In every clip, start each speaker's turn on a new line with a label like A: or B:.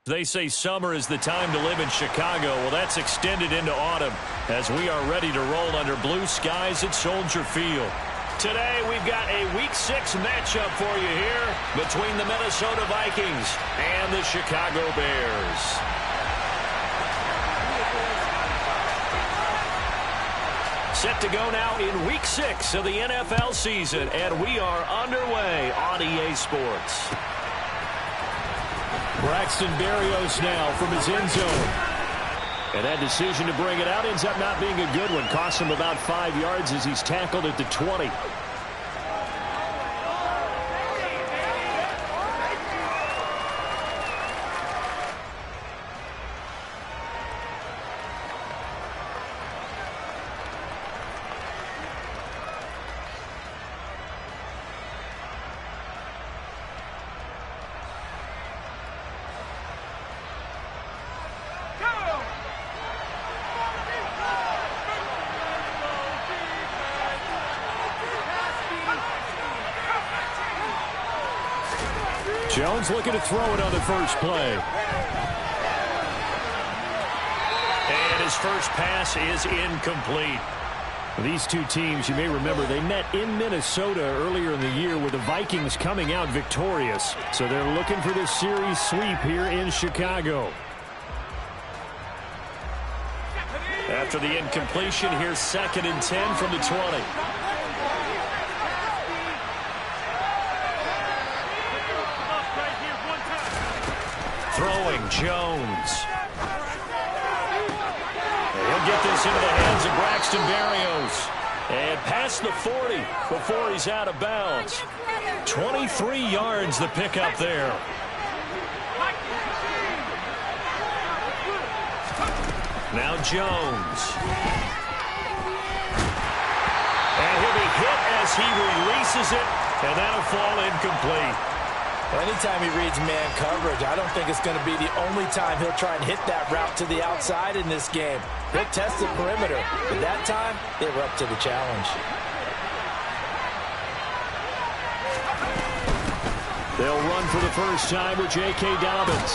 A: They say summer is the time to live in Chicago. Well, that's extended into autumn as we are ready to roll under blue skies at Soldier Field. Today, we've got a Week 6 matchup for you here between the Minnesota Vikings and the Chicago Bears. Set to go now in Week 6 of the NFL season, and we are underway on EA Sports. Braxton Berrios now from his end zone. And that decision to bring it out ends up not being a good one. Costs him about 5 yards as he's tackled at the 20. Jones looking to throw it on the first play. And his first pass is incomplete. These two teams, you may remember, they met in Minnesota earlier in the year with the Vikings coming out victorious. So they're looking for this series sweep here in Chicago. After the incompletion, here's 2nd and 10 from the 20. Throwing Jones. He'll get this into the hands of Braxton Berrios. And past the 40 before he's out of bounds. 23 yards the pickup there. Now Jones. And he'll be hit as he releases it. And that'll fall incomplete.
B: Anytime he reads man coverage, I don't think it's going to be the only time he'll try and hit that route to the outside in this game. He'll test the perimeter, but that time, they were up to the challenge.
A: They'll run for the first time with J.K. Dobbins.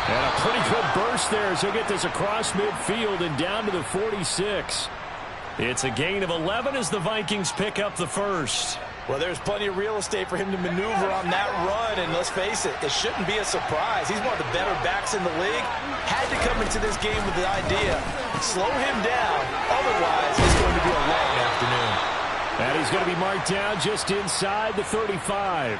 A: And a pretty good burst there as he'll get this across midfield and down to the 46. It's a gain of 11 as the Vikings pick up the first.
B: Well, there's plenty of real estate for him to maneuver on that run, and let's face it, it shouldn't be a surprise. He's one of the better backs in the league. Had to come into this game with the idea, slow him down, otherwise it's going to be a long afternoon.
A: And he's going to be marked down just inside the 35.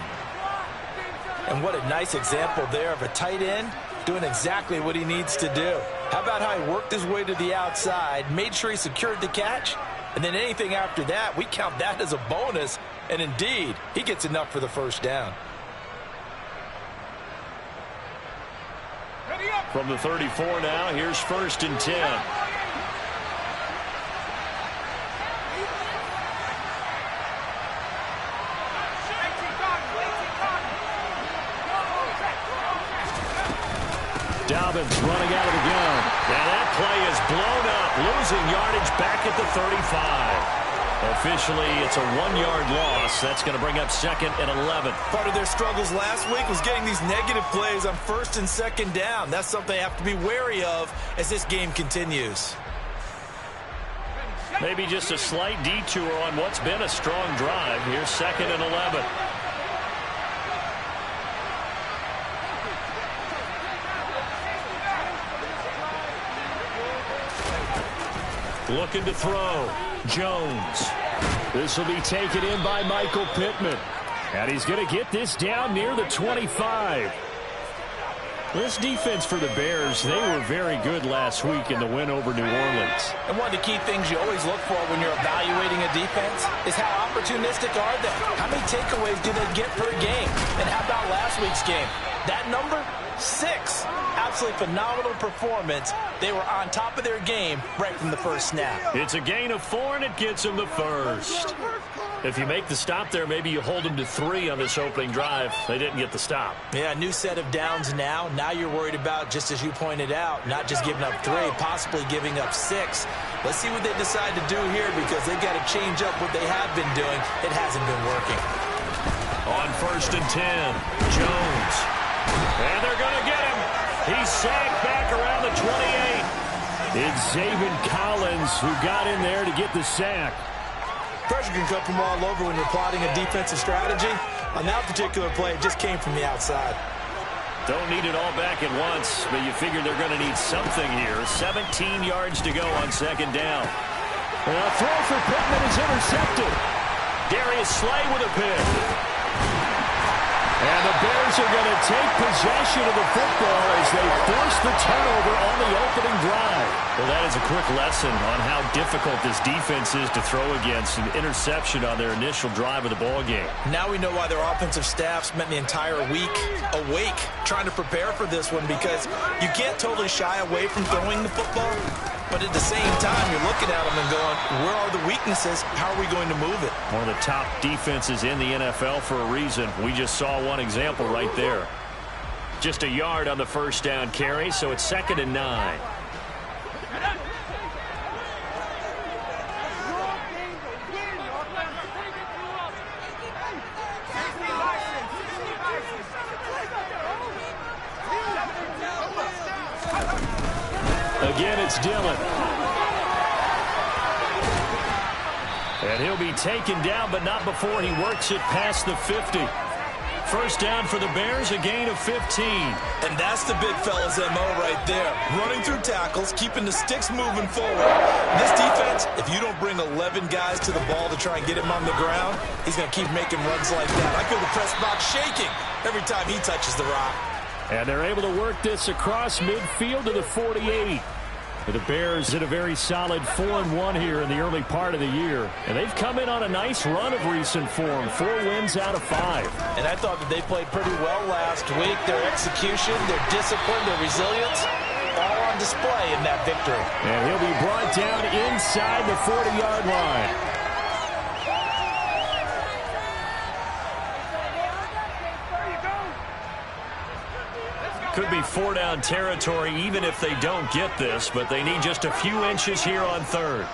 B: And what a nice example there of a tight end doing exactly what he needs to do. How about how he worked his way to the outside, made sure he secured the catch, and then anything after that, we count that as a bonus. And indeed, he gets enough for the first down.
A: From the 34 now, here's 1st and 10. Dobbins running out of the gun. And that play is blown up, losing yardage back at the 35. Officially, it's a 1-yard loss. That's going to bring up 2nd and 11.
B: Part of their struggles last week was getting these negative plays on 1st and 2nd down. That's something they have to be wary of as this game continues.
A: Maybe just a slight detour on what's been a strong drive. Here's 2nd and 11. Looking to throw. Jones. This will be taken in by Michael Pittman. And he's going to get this down near the 25. This defense for the Bears, they were very good last week in the win over New Orleans.
B: And one of the key things you always look for when you're evaluating a defense is how opportunistic are they? How many takeaways do they get per game? And how about last week's game? That number? 6. Absolutely phenomenal performance. They were on top of their game right from the first snap.
A: It's a gain of 4, and it gets them the first. If you make the stop there, maybe you hold them to 3 on this opening drive. They didn't get the stop.
B: Yeah, new set of downs now. Now you're worried about, just as you pointed out, not just giving up 3, possibly giving up 6. Let's see what they decide to do here because they've got to change up what they have been doing. It hasn't been working.
A: On 1st and 10, Jones. And they're going to get him. He's sacked back around the 28. It's Zaven Collins who got in there to get the sack.
B: Pressure can come from all over when you're plotting a defensive strategy. On that particular play, it just came from the outside.
A: Don't need it all back at once, but you figure they're going to need something here. 17 yards to go on second down. And a throw for Pittman is intercepted. Darius Slay with a pick. And the Bears are going to take possession of the football as they force the turnover on the opening drive. Well, that is a quick lesson on how difficult this defense is to throw against. An interception on their initial drive of the ball game.
B: Now we know why their offensive staff spent the entire week awake trying to prepare for this one, because you can't totally shy away from throwing the football. But at the same time, you're looking at them and going, where are the weaknesses? How are we going to move it?
A: One of the top defenses in the NFL for a reason. We just saw one example right there. Just a yard on the first down carry, so it's 2nd and 9. Again, it's Dillon. And he'll be taken down, but not before he works it past the 50. First down for the Bears, a gain of 15.
B: And that's the big fella's MO right there. Running through tackles, keeping the sticks moving forward. This defense, if you don't bring 11 guys to the ball to try and get him on the ground, he's going to keep making runs like that. I feel the press box shaking every time he touches the rock.
A: And they're able to work this across midfield to the 48. The Bears in a very solid 4-1 here in the early part of the year. And they've come in on a nice run of recent form. 4 wins out of 5.
B: And I thought that they played pretty well last week. Their execution, their discipline, their resilience, all on display in that victory.
A: And he'll be brought down inside the 40-yard line. Could be 4-down territory even if they don't get this, but they need just a few inches here on 3rd.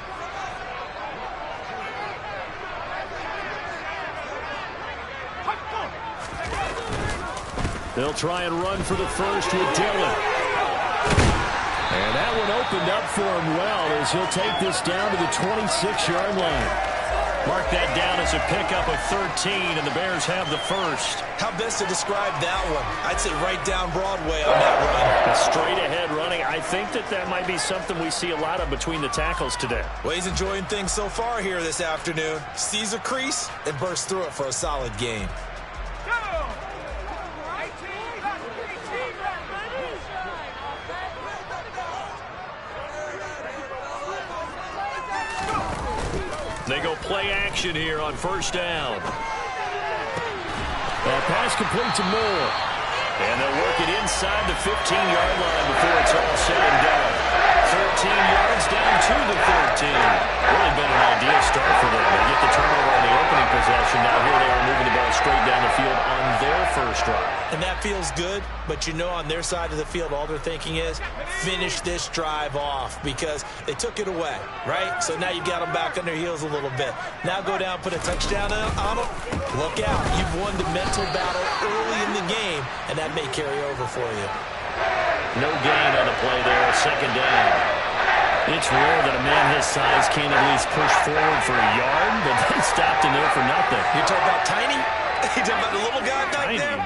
A: They'll try and run for the first with Dillon. And that one opened up for him well as he'll take this down to the 26-yard line. Mark that down as a pickup of 13, and the Bears have the first.
B: How best to describe that one? I'd say right down Broadway on that run.
A: A straight-ahead running. I think that might be something we see a lot of between the tackles today.
B: Well, he's enjoying things so far here this afternoon. Sees a crease and bursts through it for a solid gain.
A: They go play action here on first down. That pass complete to Moore. And they'll work it inside the 15-yard line before it's all said and done. 13 yards down to the 13. Really been an ideal start for them. They get the turnover on the opening possession. Now here they are moving the ball straight down the field on their first drive.
B: And that feels good, but you know on their side of the field all they're thinking is finish this drive off because they took it away, right? So now you got them back on their heels a little bit. Now go down, put a touchdown on them. Look out. You've won the mental battle early in the game, and that may carry over for you.
A: No gain on the play there, second down. It's rare that a man his size can't at least push forward for a yard, but they stopped him there for nothing.
B: You're talking about tiny? You're talking about the little guy back
A: Tiny.
B: there?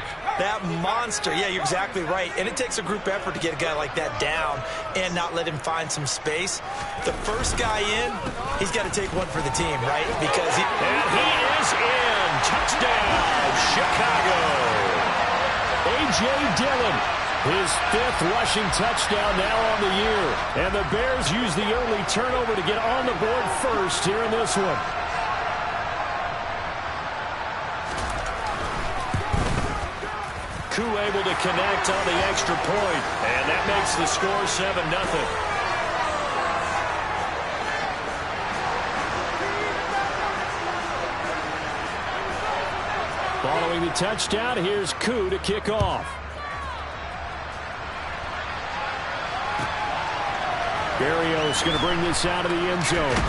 B: That monster. Yeah, you're exactly right. And it takes a group effort to get a guy like that down and not let him find some space. The first guy in, he's got to take one for the team, right? Because he
A: is in. Touchdown, Chicago. A.J. Dillon, his 5th rushing touchdown now on the year. And the Bears use the early turnover to get on the board first here in this one. Koo able to connect on the extra point, and that makes the score 7-0. Following the touchdown, here's Koo to kick off. Berrios going to bring this out of the end zone.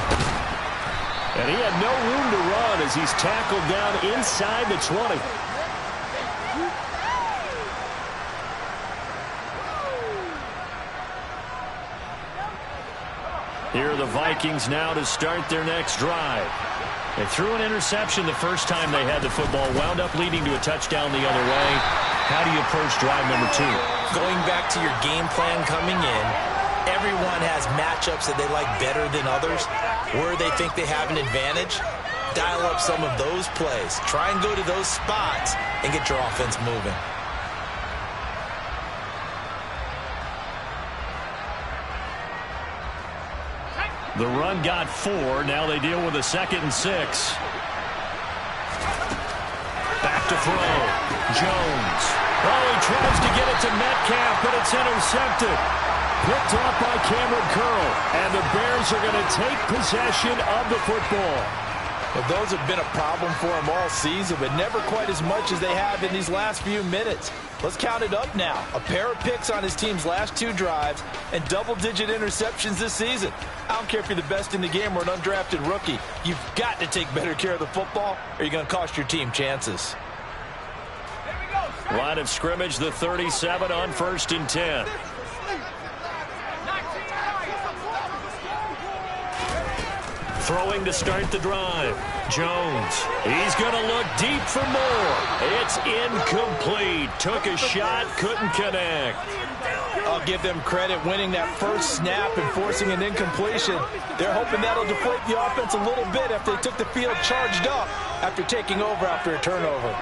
A: And he had no room to run as he's tackled down inside the 20. Here are the Vikings now to start their next drive. They threw an interception the first time they had the football, wound up leading to a touchdown the other way. How do you approach drive number 2?
B: Going back to your game plan coming in, everyone has matchups that they like better than others. Where they think they have an advantage, dial up some of those plays. Try and go to those spots and get your offense moving.
A: The run got 4. Now they deal with a 2nd and 6. Back to throw. Jones. Oh, he tries to get it to Metcalf, but it's intercepted. Picked off by Cameron Curl. And the Bears are going to take possession of the football.
B: Well, those have been a problem for them all season, but never quite as much as they have in these last few minutes. Let's count it up now. A pair of picks on his team's last 2 drives and double-digit interceptions this season. I don't care if you're the best in the game or an undrafted rookie. You've got to take better care of the football or you're going to cost your team chances.
A: Line of scrimmage, the 37 on 1st and 10. Throwing to start the drive. Jones. He's going to look deep for more. It's incomplete. Took a shot, couldn't connect.
B: I'll give them credit winning that first snap and forcing an incompletion. They're hoping that'll deflate the offense a little bit after they took the field charged up after taking over after a turnover.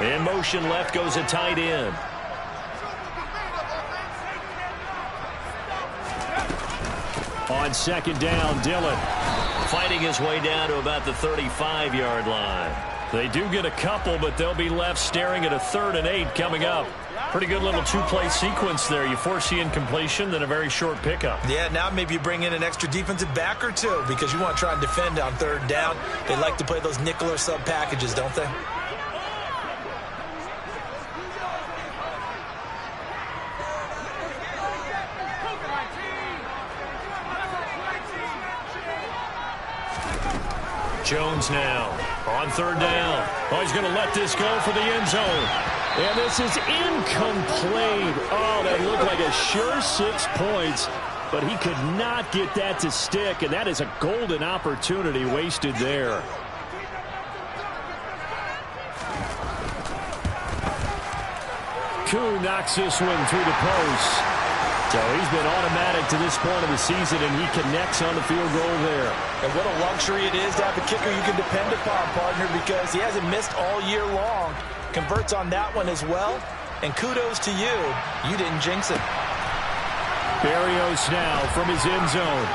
A: In motion left goes a tight end. On 2nd down, Dillon fighting his way down to about the 35-yard line. They do get a couple, but they'll be left staring at a 3rd and 8 coming up. Pretty good little 2-play sequence there. You force the incompletion, then a very short pickup.
B: Yeah, now maybe you bring in an extra defensive back or 2 because you want to try and defend on 3rd down. They like to play those nickel or sub packages, don't they?
A: Jones now on 3rd down. Oh, he's going to let this go for the end zone. And this is incomplete. Oh, that looked like a sure 6 points, but he could not get that to stick, and that is a golden opportunity wasted there. Koo knocks this one through the post. So he's been automatic to this point of the season, and he connects on the field goal there.
B: And what a luxury it is to have a kicker you can depend upon, partner, because he hasn't missed all year long. Converts on that one as well. And kudos to you. You didn't jinx it.
A: Berrios now from his end zone.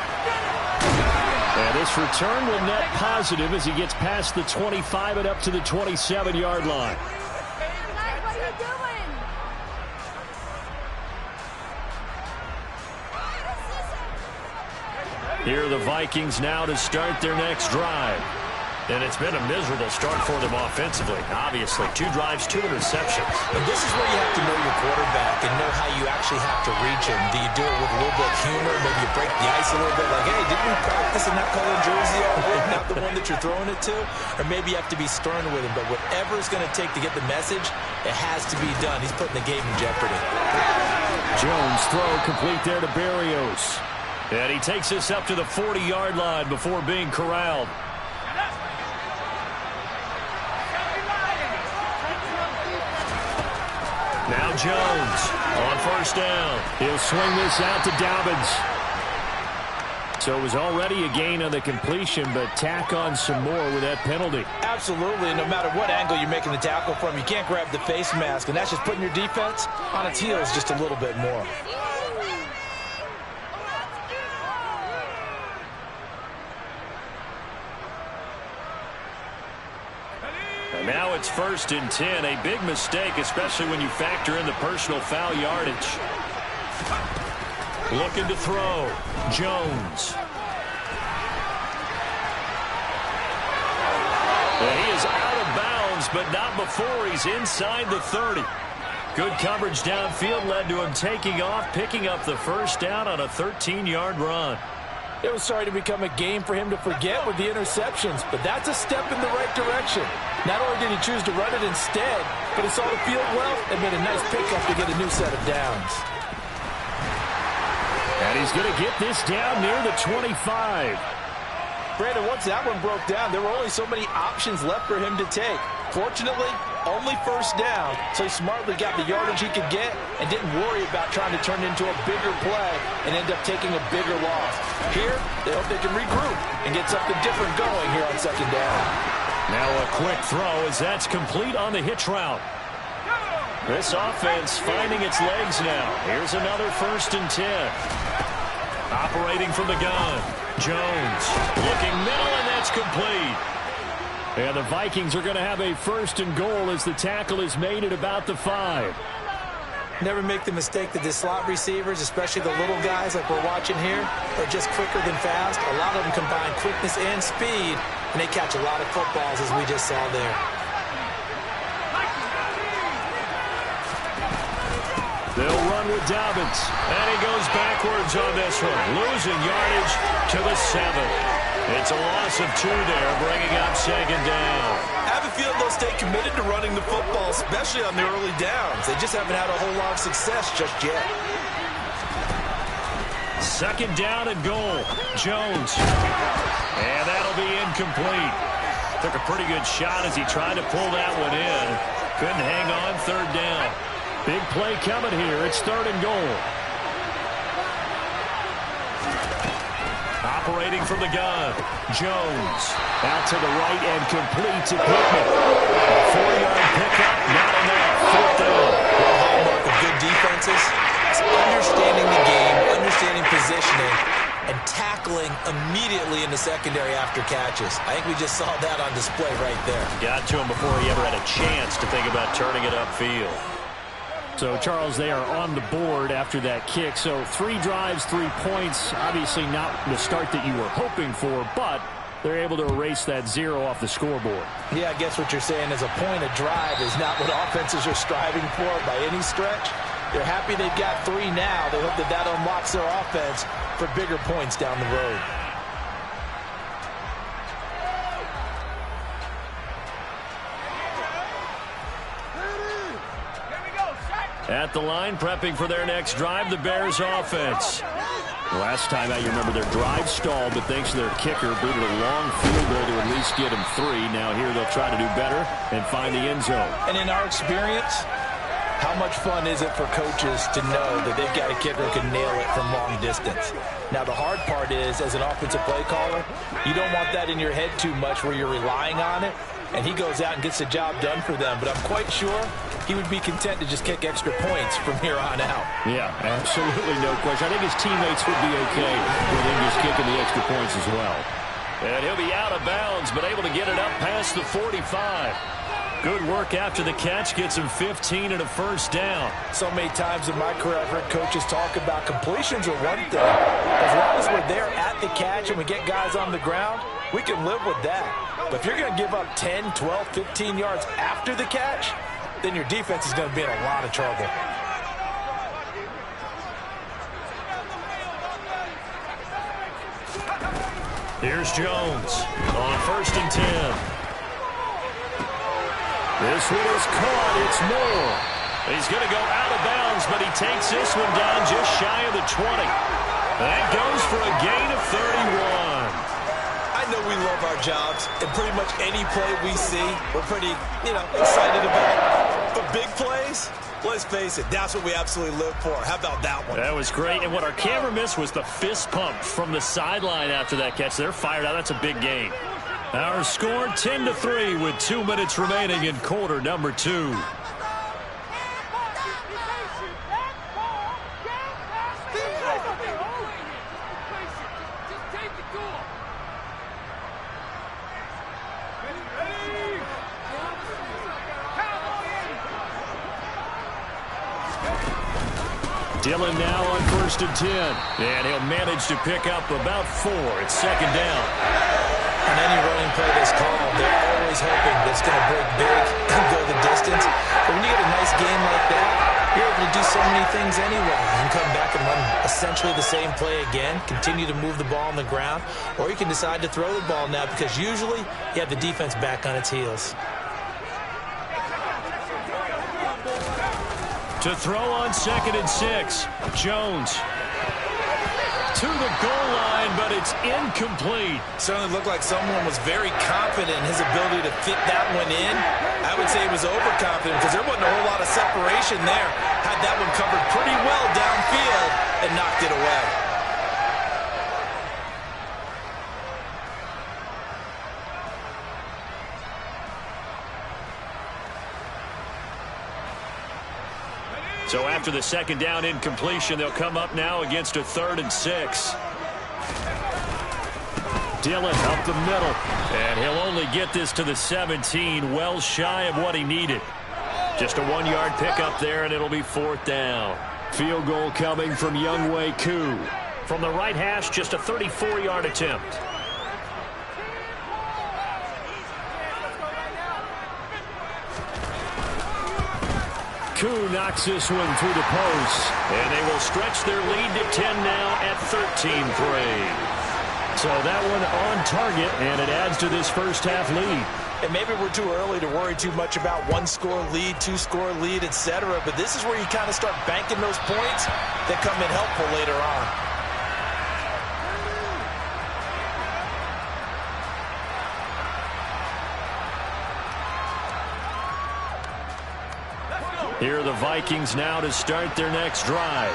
A: And this return will net positive as he gets past the 25 and up to the 27-yard line. Here are the Vikings now to start their next drive. And it's been a miserable start for them offensively. Obviously, 2 drives, 2 interceptions.
B: And this is where you have to know your quarterback and know how you actually have to reach him. Do you do it with a little bit of humor? Maybe you break the ice a little bit like, hey, didn't we practice in that color jersey already? Not the one that you're throwing it to? Or maybe you have to be stern with him. But whatever it's going to take to get the message, it has to be done. He's putting the game in jeopardy.
A: Jones throw complete there to Berrios. And he takes this up to the 40-yard line before being corralled. Now Jones on 1st down. He'll swing this out to Dobbins. So it was already a gain on the completion, but tack on some more with that penalty.
B: Absolutely. No matter what angle you're making the tackle from, you can't grab the face mask, and that's just putting your defense on its heels just a little bit more.
A: And now it's 1st and 10. A big mistake, especially when you factor in the personal foul yardage. Looking to throw. Jones. And he is out of bounds, but not before he's inside the 30. Good coverage downfield led to him taking off, picking up the 1st down on a 13-yard run.
B: It was starting to become a game for him to forget with the interceptions, but that's a step in the right direction. Not only did he choose to run it instead, but he saw the field well and made a nice pickup to get a new set of downs.
A: And he's going to get this down near the 25.
B: Brandon, once that one broke down, there were only so many options left for him to take. Fortunately, only first down, so he smartly got the yardage he could get and didn't worry about trying to turn it into a bigger play and end up taking a bigger loss. Here, they hope they can regroup and get something different going here on second down.
A: Now a quick throw as that's complete on the hitch route. This offense finding its legs now. Here's another 1st and 10. Operating from the gun. Jones looking middle, and that's complete. And the Vikings are going to have a 1st and goal as the tackle is made at about the 5.
B: Never make the mistake that the slot receivers, especially the little guys like we're watching here, are just quicker than fast. A lot of them combine quickness and speed, and they catch a lot of footballs, as we just saw there.
A: They'll run with Dobbins, and he goes backwards on this one, losing yardage to the 7. It's a loss of 2 there, bringing up second down.
B: I have a feeling they'll stay committed to running the football, especially on the early downs. They just haven't had a whole lot of success just yet.
A: Second down and goal. Jones. And that'll be incomplete. Took a pretty good shot as he tried to pull that one in. Couldn't hang on, 3rd down. Big play coming here. It's 3rd and goal. Operating from the gun. Jones. Out to the right and complete to Pittman. A 4-yard pickup. Not enough. 4th down.
B: The hallmark of good defenses is understanding the game, understanding positioning, and tackling immediately in the secondary after catches. I think we just saw that on display right there.
A: Got to him before he ever had a chance to think about turning it upfield. So, Charles, they are on the board after that kick. So 3 drives, 3 points. Obviously not the start that you were hoping for, but they're able to erase that 0 off the scoreboard.
B: Yeah, I guess what you're saying is a point of drive is not what offenses are striving for by any stretch. They're happy they've got 3 now. They hope that that unlocks their offense for bigger points down the road.
A: At the line, prepping for their next drive, the Bears offense. Last time out, you remember their drive stalled, but thanks to their kicker, booted a long field goal to at least get them 3. Now here they'll try to do better and find the end zone.
B: And in our experience, how much fun is it for coaches to know that they've got a kicker who can nail it from long distance? Now, the hard part is, as an offensive play caller, you don't want that in your head too much where you're relying on it, and he goes out and gets the job done for them. But I'm quite sure he would be content to just kick extra points from here on out.
A: Yeah, absolutely no question. I think his teammates would be okay with him just kicking the extra points as well. And he'll be out of bounds, but able to get it up past the 45. Good work after the catch, gets him 15 and a 1st down.
B: So many times in my career, I've heard coaches talk about completions are one thing. As long as we're there at the catch and we get guys on the ground, we can live with that. But if you're going to give up 10, 12, 15 yards after the catch, then your defense is going to be in a lot of trouble.
A: Here's Jones on 1st and 10. This one is caught. It's Moore. He's going to go out of bounds, but he takes this one down just shy of the 20. That goes for a gain of 31.
B: I know we love our jobs, and pretty much any play we see, we're pretty, excited about. But big plays, let's face it, that's what we absolutely live for. How about that one?
A: That was great, and what our camera missed was the fist pump from the sideline after that catch. They're fired out. That's a big gain. Our score 10-3 with 2 minutes remaining in quarter number 2. Dillon now on 1st and 10. And he'll manage to pick up about 4. It's 2nd down.
B: On any running play that's called, they're always hoping that it's going to break big and go the distance. But when you get a nice game like that, you're able to do so many things anyway. You can come back and run essentially the same play again, continue to move the ball on the ground, or you can decide to throw the ball now because usually you have the defense back on its heels.
A: To throw on 2nd and 6, Jones. to the goal line, but it's incomplete.
B: Certainly looked like someone was very confident in his ability to fit that one in. I would say he was overconfident because there wasn't a whole lot of separation there. Had that one covered pretty well downfield and knocked it away.
A: So after the second down incompletion, they'll come up now against a 3rd and 6. Dillon up the middle, and he'll only get this to the 17, well shy of what he needed. Just a 1-yard pickup there, and it'll be 4th down. Field goal coming from Younghoe Koo. From the right hash, just a 34-yard attempt. Koo knocks this one through the post, and they will stretch their lead to 10 now at 13-3. So that one on target, and it adds to this first half lead.
B: And maybe we're too early to worry too much about 1-score lead, 2-score lead, etc. But this is where you kind of start banking those points that come in helpful later on.
A: Here are the Vikings now to start their next drive.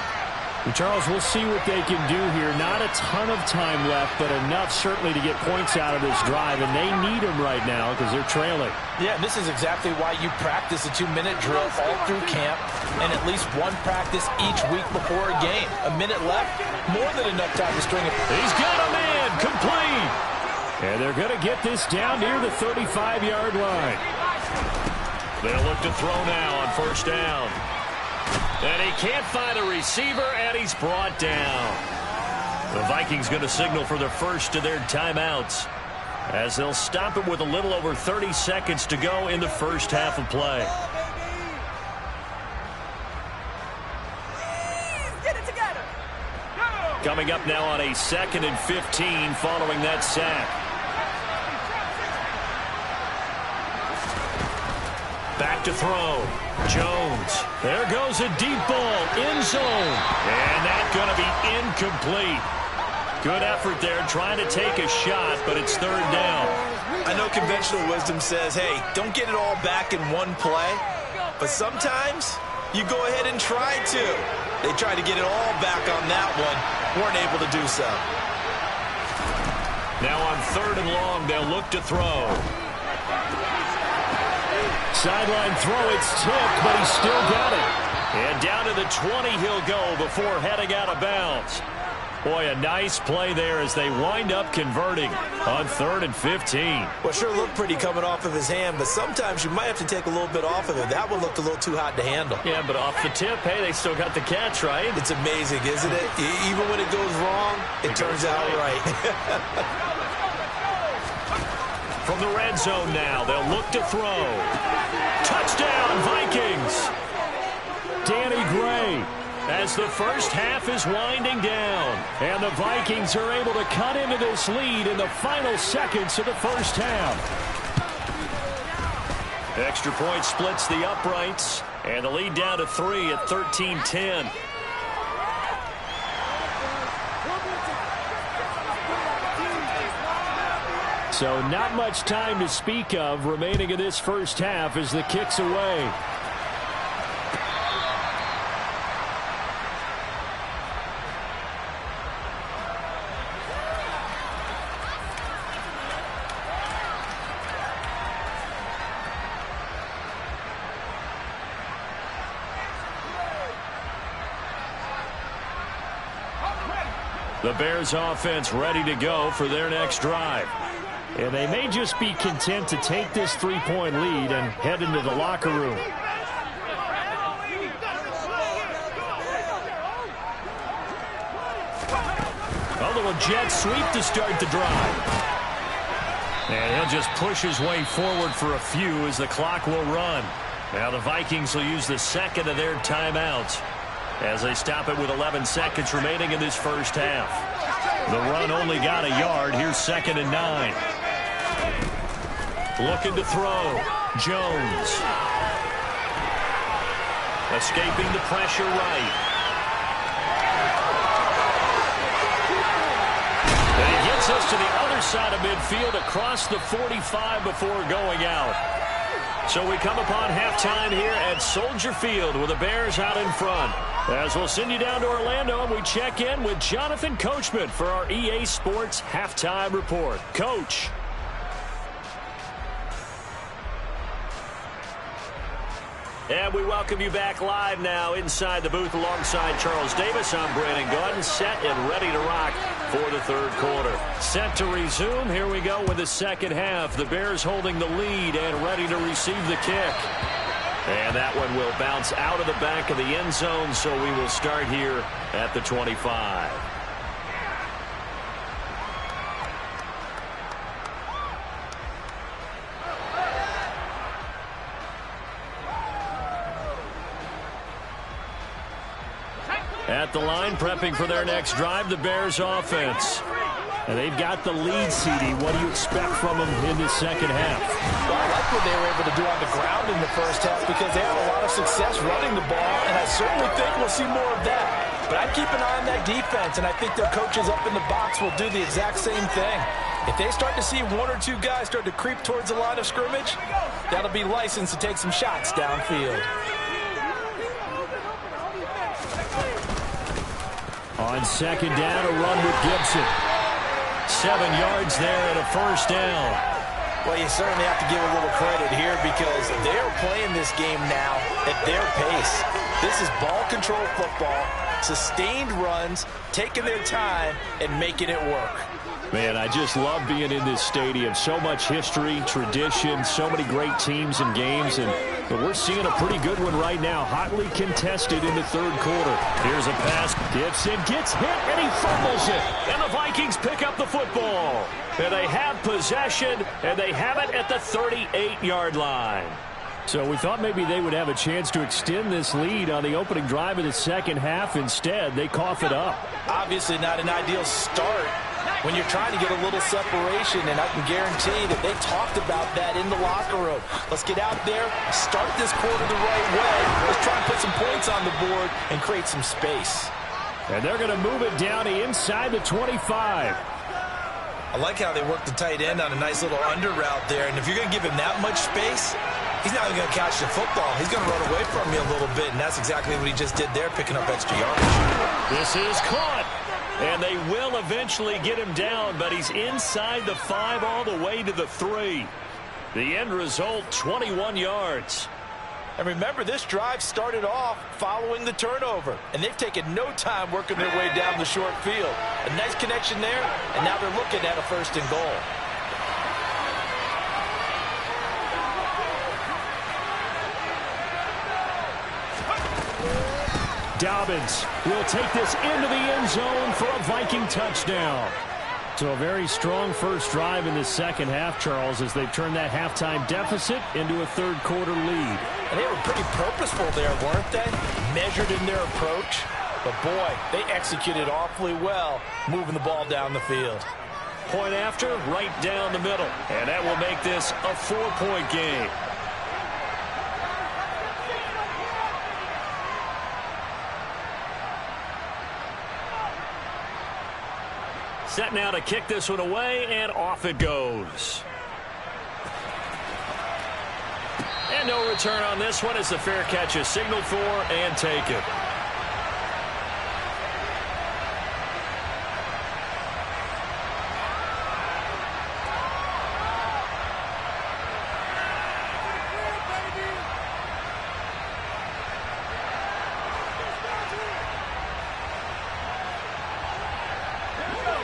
A: And Charles, we'll see what they can do here. Not a ton of time left, but enough certainly to get points out of this drive, and they need them right now because they're trailing.
B: Yeah, this is exactly why you practice a 2-minute drill all through camp and at least one practice each week before a game. A minute left, more than enough time to string it.
A: He's got a man, complete. And they're going to get this down near the 35-yard line. They'll look to throw now on 1st down. And he can't find a receiver, and he's brought down. The Vikings going to signal for the first of their timeouts as they'll stop it with a little over 30 seconds to go in the first half of play.
C: Get it together.
A: Coming up now on a 2nd and 15 following that sack. Back to throw. Jones. There goes a deep ball. End zone. And that's going to be incomplete. Good effort there trying to take a shot, but it's 3rd down.
B: I know conventional wisdom says, hey, don't get it all back in one play. But sometimes you go ahead and try to. They tried to get it all back on that one. Weren't able to do so.
A: Now on 3rd and long, they'll look to throw. Sideline throw, it's tipped, but he's still got it. And down to the 20 he'll go before heading out of bounds. Boy, a nice play there as they wind up converting on 3rd and 15.
B: Well, sure looked pretty coming off of his hand, but sometimes you might have to take a little bit off of it. That one looked a little too hot to handle.
A: Yeah, but off the tip, hey, they still got the catch, right?
B: It's amazing, isn't it? Even when it goes wrong, it turns out right.
A: From the red zone now, they'll look to throw. Touchdown, Vikings! Danny Gray, as the first half is winding down. And the Vikings are able to cut into this lead in the final seconds of the first half. Extra point splits the uprights, and the lead down to 3 at 13-10. So not much time to speak of remaining in this first half as the kick's away. The Bears offense ready to go for their next drive. And they may just be content to take this 3-point lead and head into the locker room. A little jet sweep to start the drive. And he'll just push his way forward for a few as the clock will run. Now the Vikings will use the second of their timeouts as they stop it with 11 seconds remaining in this first half. The run only got a yard. Here's 2nd and 9. Looking to throw. Jones. Escaping the pressure right. this to the other side of midfield across the 45 before going out. So we come upon halftime here at Soldier Field with the Bears out in front. As we'll send you down to Orlando and we check in with Jonathan Coachman for our EA Sports Halftime Report. Coach. And we welcome you back live now inside the booth alongside Charles Davis. I'm Brandon Gunn, set and ready to rock for the third quarter. Set to resume. Here we go with the second half. The Bears holding the lead and ready to receive the kick. And that one will bounce out of the back of the end zone, so we will start here at the 25. At the line, prepping for their next drive, the Bears offense. And they've got the lead, CD. What do you expect from them in this second half?
B: Well, I like what they were able to do on the ground in the first half because they had a lot of success running the ball, and I certainly think we'll see more of that. But I'd keep an eye on that defense, and I think their coaches up in the box will do the exact same thing. If they start to see one or two guys start to creep towards the line of scrimmage, that'll be licensed to take some shots downfield.
A: On second down, a run with Gibson. 7 yards there and a first down.
B: Well, you certainly have to give a little credit here because they're playing this game now at their pace. This is ball control football, sustained runs, taking their time, and making it work.
A: Man, I just love being in this stadium. So much history, tradition, so many great teams and games, and we're seeing a pretty good one right now, hotly contested in the third quarter. Here's a pass. Gibson gets hit, and he fumbles it. And the Vikings pick up the football. And they have possession, and they have it at the 38-yard line. So we thought maybe they would have a chance to extend this lead on the opening drive of the second half. Instead, they cough it up.
B: Obviously not an ideal start when you're trying to get a little separation, and I can guarantee that they talked about that in the locker room. Let's get out there, start this quarter the right way. Let's try and put some points on the board and create some space.
A: And they're going to move it down to inside the 25.
B: I like how they work the tight end on a nice little under route there, and if you're going to give him that much space, he's not even going to catch the football. He's going to run away from you a little bit, and that's exactly what he just did there, picking up extra yardage.
A: This is caught. And they will eventually get him down, but he's inside the 5 all the way to the 3. The end result, 21 yards.
B: And remember, this drive started off following the turnover, and they've taken no time working their way down the short field. A nice connection there, and now they're looking at a 1st and goal.
A: Dobbins will take this into the end zone for a Viking touchdown. So a very strong first drive in the second half, Charles, as they've turned that halftime deficit into a third quarter lead.
B: And they were pretty purposeful there, weren't they? Measured in their approach. But boy, they executed awfully well, moving the ball down the field.
A: Point after, right down the middle. And that will make this a 4-point game. Set now to kick this one away, and off it goes. And no return on this one as the fair catch is signaled for and taken.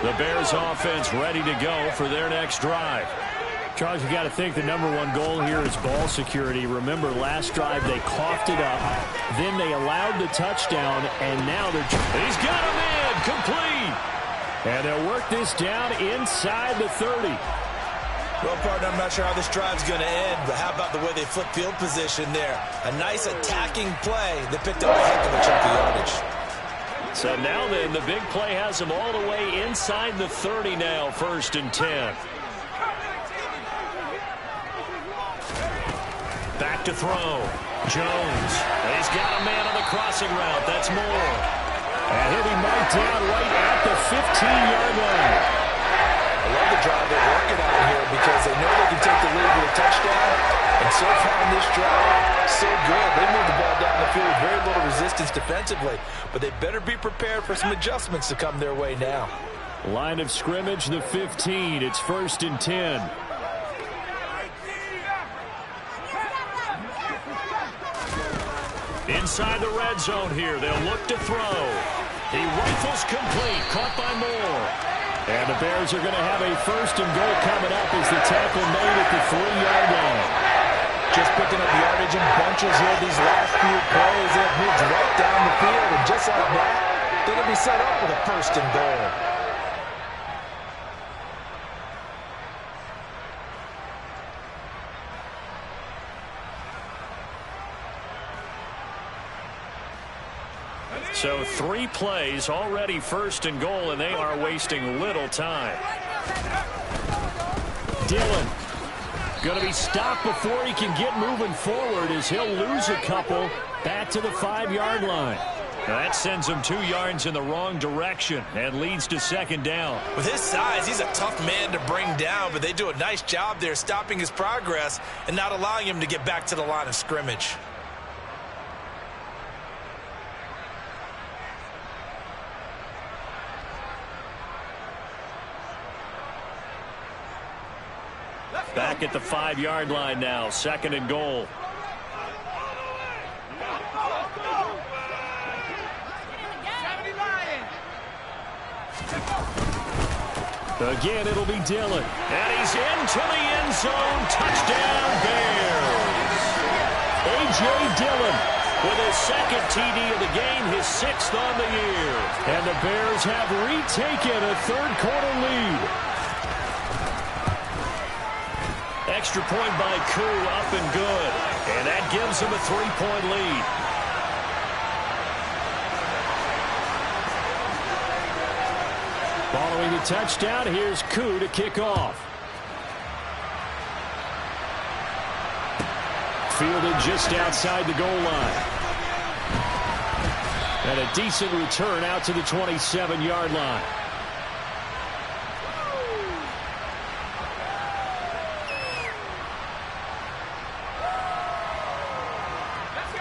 A: The Bears offense ready to go for their next drive. Charles, you got to think the #1 goal here is ball security. Remember, last drive they coughed it up, then they allowed the touchdown, and now they're... He's got him in, complete. And they'll work this down inside the 30.
B: Well, partner, I'm not sure how this drive's going to end, but how about the way they flip field position there? A nice attacking play that picked up a heck of a chunk of yardage.
A: So now then, the big play has them all the way inside the 30 now, 1st and 10. Back to throw. Jones. He's got a man on the crossing route. That's Moore. And he'll be marked down right at the 15-yard line.
B: the drive they're working on here because they know they can take the lead with a touchdown. And so far in this drive, so good. They moved the ball down the field with very little resistance defensively. But they better be prepared for some adjustments to come their way now.
A: Line of scrimmage, the 15. It's 1st and 10. Inside the red zone here. They'll look to throw. He rifles complete. Caught by Moore. And the Bears are going to have a 1st and goal coming up as the tackle made at the 3-yard line.
B: Just picking up yardage in bunches here these last few plays. They've moved right down the field. And just like that, they're going to be set up with a 1st and goal.
A: So 3 plays, already 1st and goal, and they are wasting little time. Dillon going to be stopped before he can get moving forward as he'll lose a couple back to the 5-yard line. That sends him 2 yards in the wrong direction and leads to 2nd down.
B: With his size, he's a tough man to bring down, but they do a nice job there stopping his progress and not allowing him to get back to the line of scrimmage.
A: Back at the 5-yard line now, 2nd and goal. Again, it'll be Dillon. And he's into the end zone. Touchdown, Bears. A.J. Dillon with his 2nd TD of the game, his 6th on the year. And the Bears have retaken a 3rd-quarter lead. Extra point by Koo, up and good. And that gives him a 3-point lead. Following the touchdown, here's Koo to kick off. Fielded just outside the goal line. And a decent return out to the 27-yard line.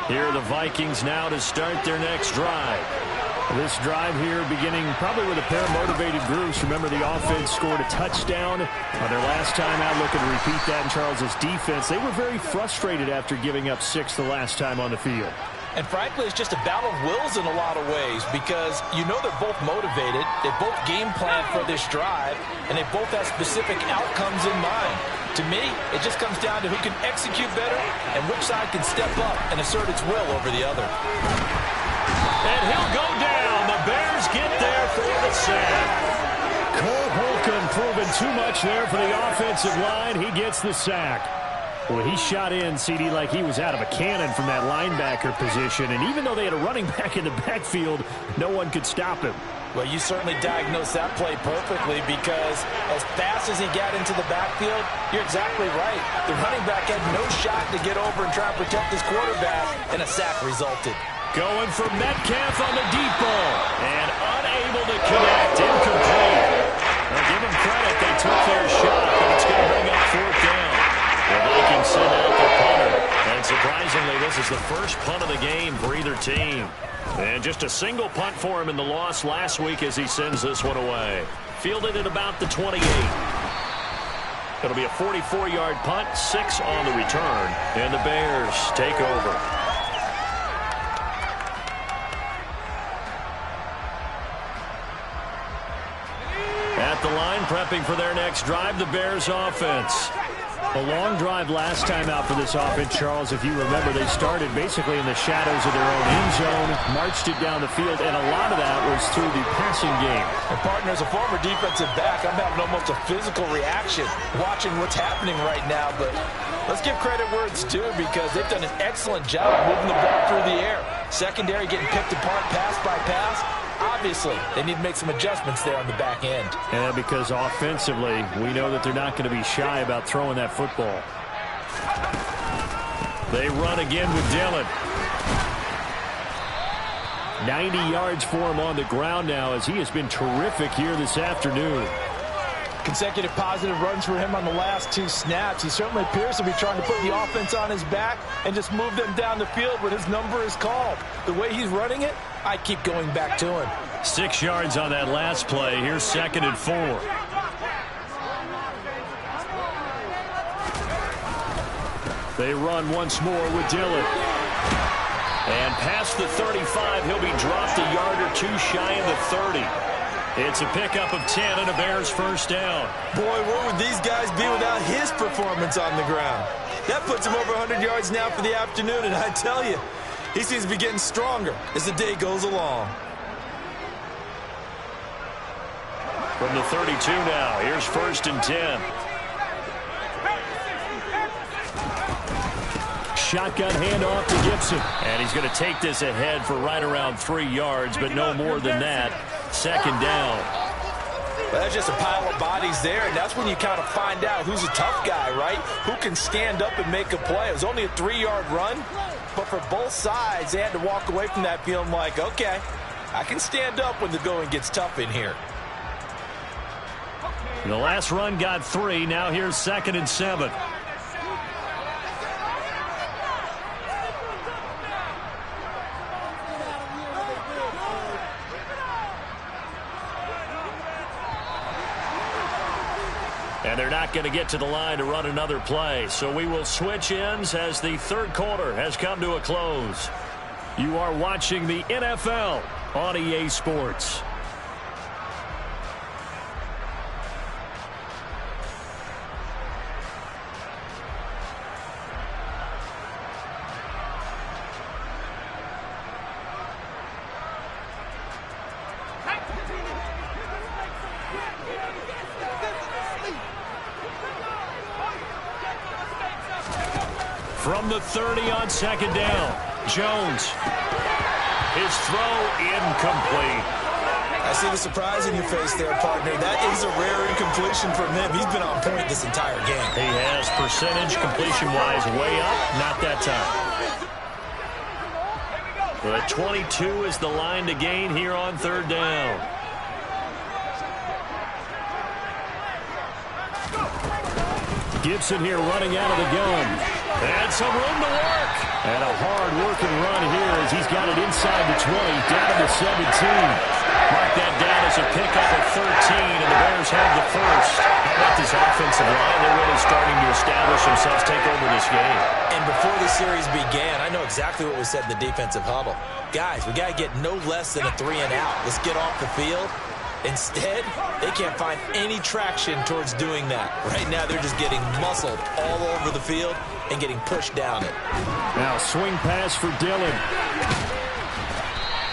A: Here are the Vikings now to start their next drive. This drive here beginning probably with a pair of motivated groups. Remember, the offense scored a touchdown on their last time out. Looking to repeat that in Charles's defense. They were very frustrated after giving up 6 the last time on the field.
B: And frankly, it's just a battle of wills in a lot of ways because you know they're both motivated. They both game plan for this drive, and they both have specific outcomes in mind. To me, it just comes down to who can execute better and which side can step up and assert its will over the other.
A: And he'll go down. The Bears get there for the sack. Cole Holcomb proving too much there for the offensive line. He gets the sack. Well, he shot in, CD, like he was out of a cannon from that linebacker position. And even though they had a running back in the backfield, no one could stop him.
B: Well, you certainly diagnosed that play perfectly because as fast as he got into the backfield, you're exactly right. The running back had no shot to get over and try and protect his quarterback, and a sack resulted.
A: Going for Metcalf on the deep ball, and unable to connect, incomplete. Now, give them credit, they took their shot, but it's going to bring up 4th down. The Vikings send out their punter, and surprisingly, this is the first punt of the game for either team. And just a single punt for him in the loss last week as he sends this one away. Fielded at about the 28. It'll be a 44-yard punt, 6 on the return, and the Bears take over. At the line, prepping for their next drive, the Bears offense. A long drive last time out for this offense, Charles. If you remember, they started basically in the shadows of their own end zone, marched it down the field, and a lot of that was through the passing game.
B: And partner, as a former defensive back, I'm having almost a physical reaction watching what's happening right now. But let's give credit where it's due because they've done an excellent job moving the ball through the air. Secondary getting picked apart pass by pass. Obviously, they need to make some adjustments there on the back end.
A: And because offensively, we know that they're not going to be shy about throwing that football. They run again with Dillon. 90 yards for him on the ground now as he has been terrific here this afternoon.
B: Consecutive positive runs for him on the last 2 snaps. He certainly appears to be trying to put the offense on his back and just move them down the field when his number is called. The way he's running it, I keep going back to him.
A: 6 yards on that last play. Here's 2nd and 4. They run once more with Dillon. And past the 35, he'll be dropped a yard or 2 shy of the 30. It's a pickup of 10 and a Bears first down.
B: Boy, where would these guys be without his performance on the ground? That puts him over 100 yards now for the afternoon, and I tell you, he seems to be getting stronger as the day goes along.
A: From the 32 now, here's 1st and 10. Shotgun handoff to Gibson. And he's going to take this ahead for right around 3 yards, but no more than that. 2nd down.
B: Well, that's just a pile of bodies there, and that's when you kind of find out who's a tough guy, right? Who can stand up and make a play. It was only a 3-yard run, but for both sides, they had to walk away from that feeling like, okay, I can stand up when the going gets tough in here.
A: The last run got 3. Now here's 2nd and 7. And they're not going to get to the line to run another play. So we will switch ends as the 3rd quarter has come to a close. You are watching the NFL on EA Sports. From the 30 on 2nd down, Jones. His throw incomplete.
B: I see the surprise in your face there, partner. That is a rare incompletion from him. He's been on point this entire game.
A: He has percentage completion-wise way up, not that time. But 22 is the line to gain here on 3rd down. Gibson here running out of the gun. And some room to work. And a hard-working run here as he's got it inside the 20, down to the 17. Mark that down as a pickup of 13, and the Bears have the first. How about this offensive line? They're really starting to establish themselves, take over this game.
B: And before the series began, I know exactly what was said in the defensive huddle. Guys, we got to get no less than a 3-and-out. Let's get off the field. Instead, they can't find any traction towards doing that. Right now, they're just getting muscled all over the field and getting pushed down it.
A: Now swing pass for Dillon.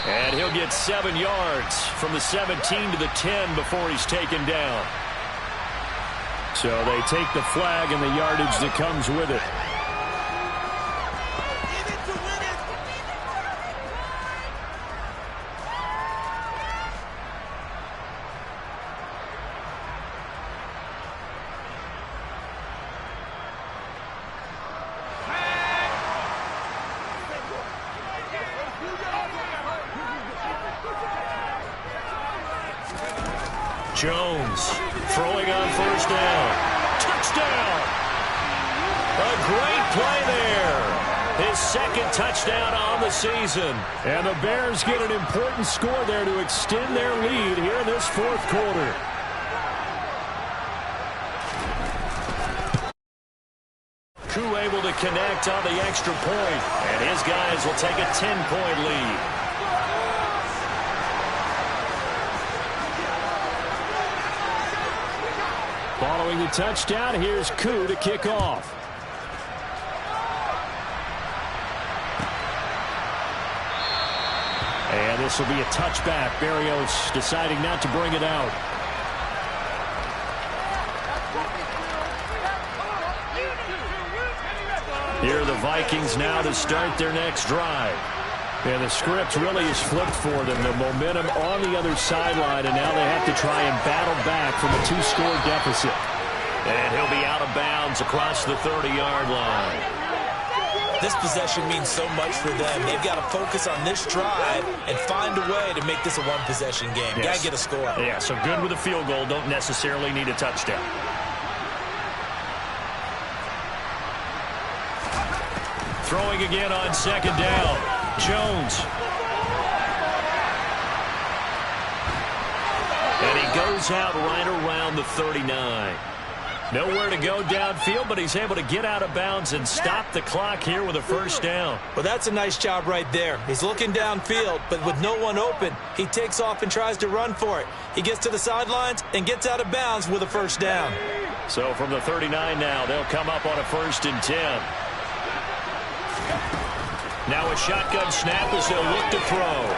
A: And he'll get 7 yards from the 17 to the 10 before he's taken down. So they take the flag and the yardage that comes with it. Jones throwing on 1st down. Touchdown! A great play there. His 2nd touchdown on the season. And the Bears get an important score there to extend their lead here in this 4th quarter. Koo able to connect on the extra point. And his guys will take a 10-point lead. Following the touchdown, here's Koo to kick off. And this will be a touchback. Berrios deciding not to bring it out. Here are the Vikings now to start their next drive. And the script really is flipped for them. The momentum on the other sideline, and now they have to try and battle back from a 2-score deficit. And he'll be out of bounds across the 30-yard line.
B: This possession means so much for them. They've got to focus on this drive and find a way to make this a one-possession game.
A: Yes.
B: Got to get a score.
A: Yeah, so good with a field goal. Don't necessarily need a touchdown. Throwing again on second down. Jones. And he goes out right around the 39. Nowhere to go downfield, but he's able to get out of bounds and stop the clock here with a first down.
B: Well, that's a nice job right there. He's looking downfield, but with no one open, he takes off and tries to run for it. He gets to the sidelines and gets out of bounds with a first down.
A: So from the 39 now, they'll come up on a 1st and 10. Now a shotgun snap as they'll look to throw.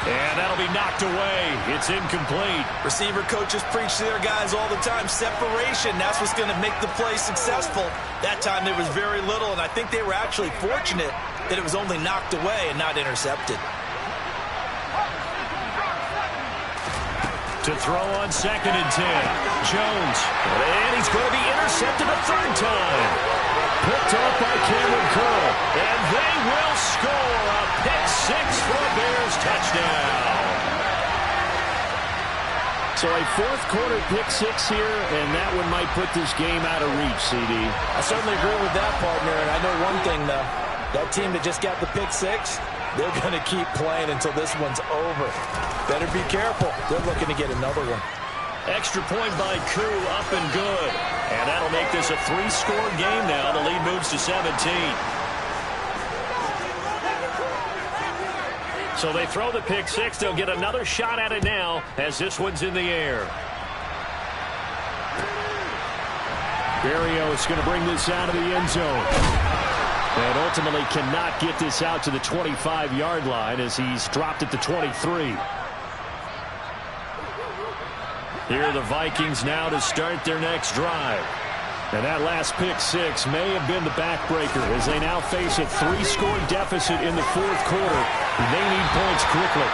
A: And that'll be knocked away. It's incomplete.
B: Receiver coaches preach to their guys all the time. Separation, that's what's going to make the play successful. That time there was very little, and I think they were actually fortunate that it was only knocked away and not intercepted.
A: To throw on 2nd and 10. Jones. And he's going to be intercepted a 3rd time. Picked up by Cameron Curl. And they will score a pick-6 for a Bears touchdown. So a 4th quarter pick-6 here, and that one might put this game out of reach, CD.
B: I certainly agree with that, partner. And I know one thing, though. That team that just got the pick-6, they're going to keep playing until this one's over. Better be careful. They're looking to get another one.
A: Extra point by Koo, up and good. And that'll make this a 3-score game now. The lead moves to 17. So they throw the pick-6. They'll get another shot at it now as this one's in the air. Barrios going to bring this out of the end zone. And ultimately cannot get this out to the 25-yard line as he's dropped at the 23. Here are the Vikings now to start their next drive. And that last pick-6 may have been the backbreaker as they now face a 3-score deficit in the 4th quarter. They need points quickly.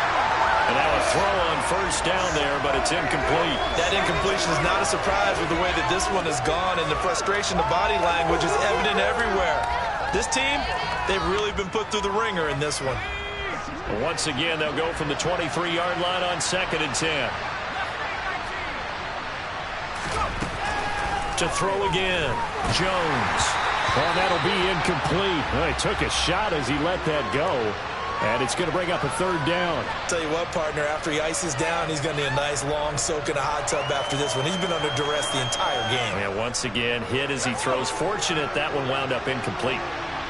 A: And now a throw on 1st down there, but it's incomplete.
B: That incompletion is not a surprise with the way that this one has gone, and the frustration, the body language is evident everywhere. This team, they've really been put through the ringer in this one.
A: Once again, they'll go from the 23-yard line on 2nd and 10. To throw again, Jones. Oh, that'll be incomplete. Well, he took a shot as he let that go. And it's going to bring up a 3rd down.
B: Tell you what, partner, after he ices down, he's going to need a nice long soak in a hot tub after this one. He's been under duress the entire game.
A: Yeah, once again, hit as he throws. Fortunate that one wound up incomplete.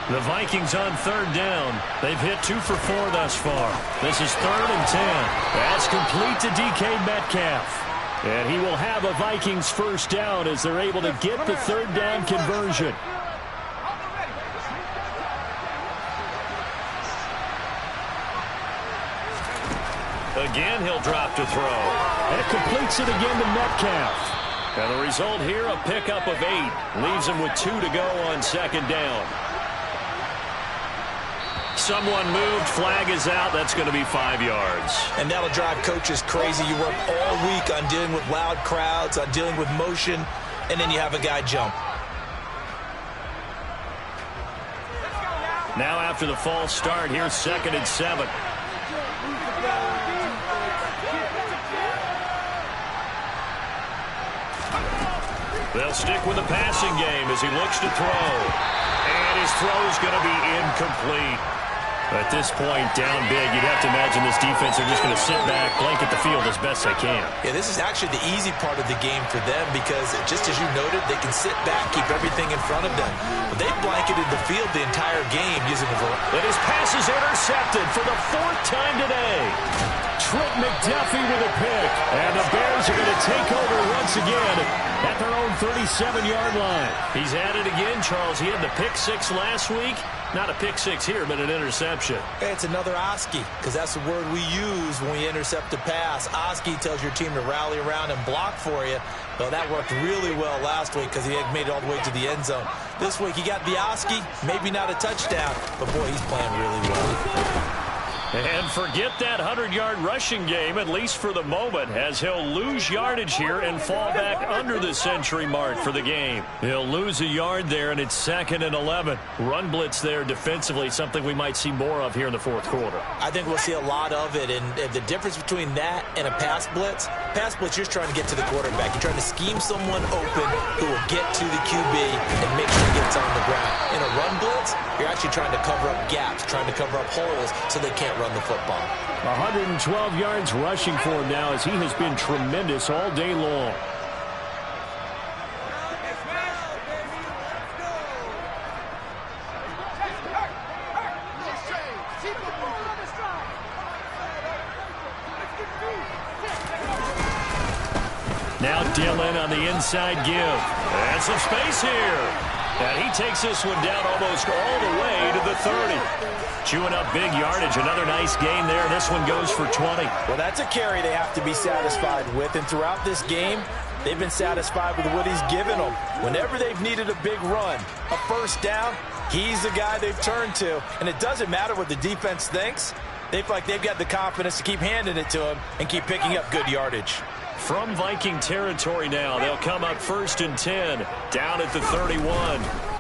A: The Vikings on 3rd down. They've hit 2 for 4 thus far. This is 3rd and 10. That's complete to DK Metcalf. And he will have a Vikings 1st down as they're able to get the 3rd down conversion. Again, he'll drop to throw. And it completes it again to Metcalf. And the result here, a pickup of 8. Leaves him with 2 to go on 2nd down. Someone moved. Flag is out. That's going to be 5 yards.
B: And that'll drive coaches crazy. You work all week on dealing with loud crowds, on dealing with motion, and then you have a guy jump.
A: Now after the false start, here's 2nd and 7. They'll stick with the passing game as he looks to throw. And his throw is going to be incomplete. At this point, down big, you'd have to imagine this defense are just going to sit back, blanket the field as best they can.
B: Yeah, this is actually the easy part of the game for them because, just as you noted, they can sit back, keep everything in front of them. But they've blanketed the field the entire game using the ball.
A: And his pass is intercepted for the 4th time today. Trent McDuffie with a pick. And the Bears are going to take over once again at their own 37-yard line. He's at it again, Charles. He had the pick-6 last week. Not a pick-6 here, but an interception.
B: Hey, it's another Oski, because that's the word we use when we intercept a pass. Oski tells your team to rally around and block for you. Well, that worked really well last week because he had made it all the way to the end zone. This week he got the Oski, maybe not a touchdown, but boy, he's playing really well.
A: And forget that 100-yard rushing game, at least for the moment, as he'll lose yardage here and fall back under the century mark for the game. He'll lose a yard there, and it's 2nd and 11. Run blitz there defensively, something we might see more of here in the fourth quarter.
B: I think we'll see a lot of it, and the difference between that and a pass blitz, you're trying to get to the quarterback. You're trying to scheme someone open who will get to the QB and make sure he gets on the ground. In a run blitz, you're actually trying to cover up gaps, trying to cover up holes so they can't run the football.
A: 112 yards rushing for him now as he has been tremendous all day long. Now Dillon on the inside give. And some space here. And he takes this one down almost all the way to the 30. Chewing up big yardage. Another nice gain there. This one goes for 20.
B: Well, that's a carry they have to be satisfied with. And throughout this game, they've been satisfied with what he's given them. Whenever they've needed a big run, a first down, he's the guy they've turned to. And it doesn't matter what the defense thinks. They feel like they've got the confidence to keep handing it to him and keep picking up good yardage.
A: From Viking territory now, they'll come up 1st and 10, down at the 31.